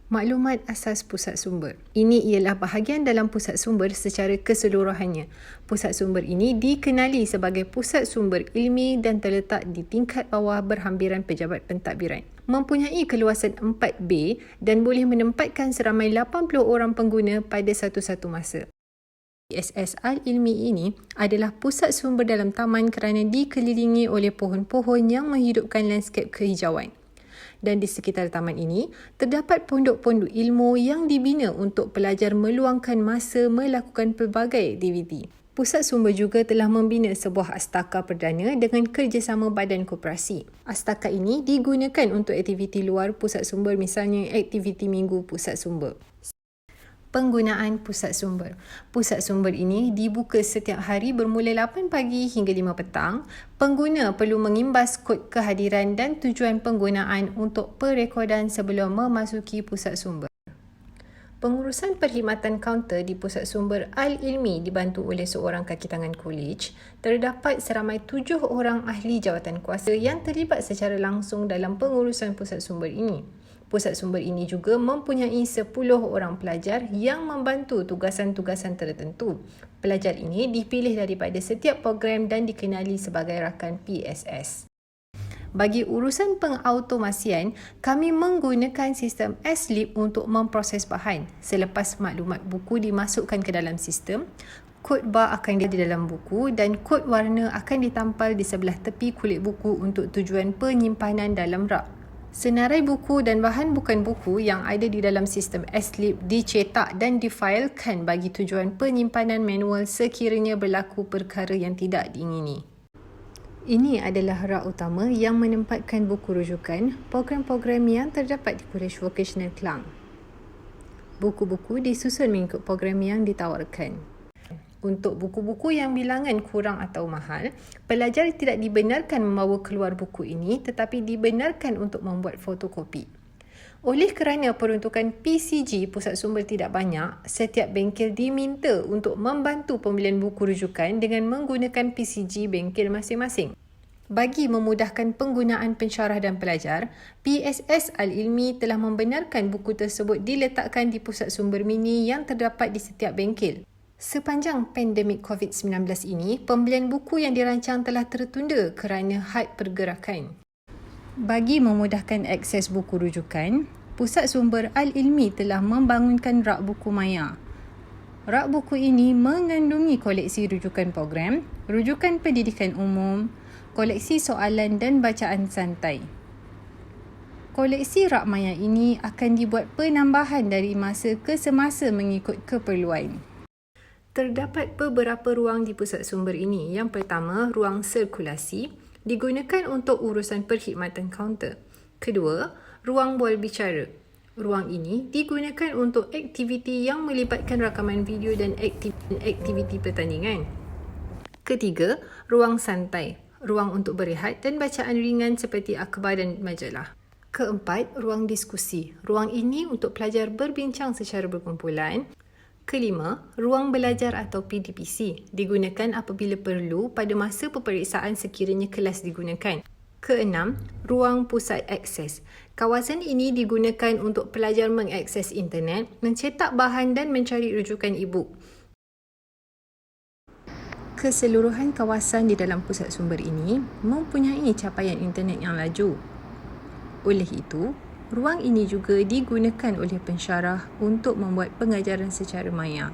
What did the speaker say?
Maklumat asas pusat sumber. Ini ialah bahagian dalam pusat sumber secara keseluruhannya. Pusat sumber ini dikenali sebagai pusat sumber ilmi dan terletak di tingkat bawah berhampiran pejabat pentadbiran. Mempunyai keluasan 4B dan boleh menempatkan seramai 80 orang pengguna pada satu-satu masa. PSS Al-Ilmi ini adalah pusat sumber dalam taman kerana dikelilingi oleh pohon-pohon yang menghidupkan lanskap kehijauan. Dan di sekitar taman ini, terdapat pondok-pondok ilmu yang dibina untuk pelajar meluangkan masa melakukan pelbagai aktiviti. Pusat sumber juga telah membina sebuah astaka perdana dengan kerjasama badan koperasi. Astaka ini digunakan untuk aktiviti luar pusat sumber, misalnya aktiviti minggu pusat sumber. Penggunaan pusat sumber. Pusat sumber ini dibuka setiap hari bermula 8 pagi hingga 5 petang. Pengguna perlu mengimbas kod kehadiran dan tujuan penggunaan untuk perekodan sebelum memasuki pusat sumber. Pengurusan perkhidmatan kaunter di pusat sumber Al-Ilmi dibantu oleh seorang kaki tangan kolej. Terdapat seramai 7 orang ahli jawatan kuasa yang terlibat secara langsung dalam pengurusan pusat sumber ini. Pusat sumber ini juga mempunyai 10 orang pelajar yang membantu tugasan-tugasan tertentu. Pelajar ini dipilih daripada setiap program dan dikenali sebagai rakan PSS. Bagi urusan pengautomasian, kami menggunakan sistem S-Leap untuk memproses bahan. Selepas maklumat buku dimasukkan ke dalam sistem, kod bar akan di dalam buku dan kod warna akan ditampal di sebelah tepi kulit buku untuk tujuan penyimpanan dalam rak. Senarai buku dan bahan bukan buku yang ada di dalam sistem S-Leap dicetak dan difailkan bagi tujuan penyimpanan manual sekiranya berlaku perkara yang tidak diingini. Ini adalah rak utama yang menempatkan buku rujukan, program-program yang terdapat di Kolej Vocational Klang. Buku-buku disusun mengikut program yang ditawarkan. Untuk buku-buku yang bilangan kurang atau mahal, pelajar tidak dibenarkan membawa keluar buku ini tetapi dibenarkan untuk membuat fotokopi. Oleh kerana peruntukan PCG pusat sumber tidak banyak, setiap bengkel diminta untuk membantu pembelian buku rujukan dengan menggunakan PCG bengkel masing-masing. Bagi memudahkan penggunaan pensyarah dan pelajar, PSS Al-Ilmi telah membenarkan buku tersebut diletakkan di pusat sumber mini yang terdapat di setiap bengkel. Sepanjang pandemik COVID-19 ini, pembelian buku yang dirancang telah tertunda kerana had pergerakan. Bagi memudahkan akses buku rujukan, Pusat Sumber Al-Ilmi telah membangunkan rak buku maya. Rak buku ini mengandungi koleksi rujukan program, rujukan pendidikan umum, koleksi soalan dan bacaan santai. Koleksi rak maya ini akan dibuat penambahan dari masa ke semasa mengikut keperluan. Terdapat beberapa ruang di pusat sumber ini. Yang pertama, ruang sirkulasi digunakan untuk urusan perkhidmatan kaunter. Kedua, ruang bual bicara. Ruang ini digunakan untuk aktiviti yang melibatkan rakaman video dan aktiviti pertandingan. Ketiga, ruang santai. Ruang untuk berehat dan bacaan ringan seperti akhbar dan majalah. Keempat, ruang diskusi. Ruang ini untuk pelajar berbincang secara berkumpulan. Kelima, ruang belajar atau PDPC digunakan apabila perlu pada masa peperiksaan sekiranya kelas digunakan. Keenam, ruang pusat akses. Kawasan ini digunakan untuk pelajar mengakses internet, mencetak bahan dan mencari rujukan e-book. Keseluruhan kawasan di dalam pusat sumber ini mempunyai capaian internet yang laju. Oleh itu, ruang ini juga digunakan oleh pensyarah untuk membuat pengajaran secara maya.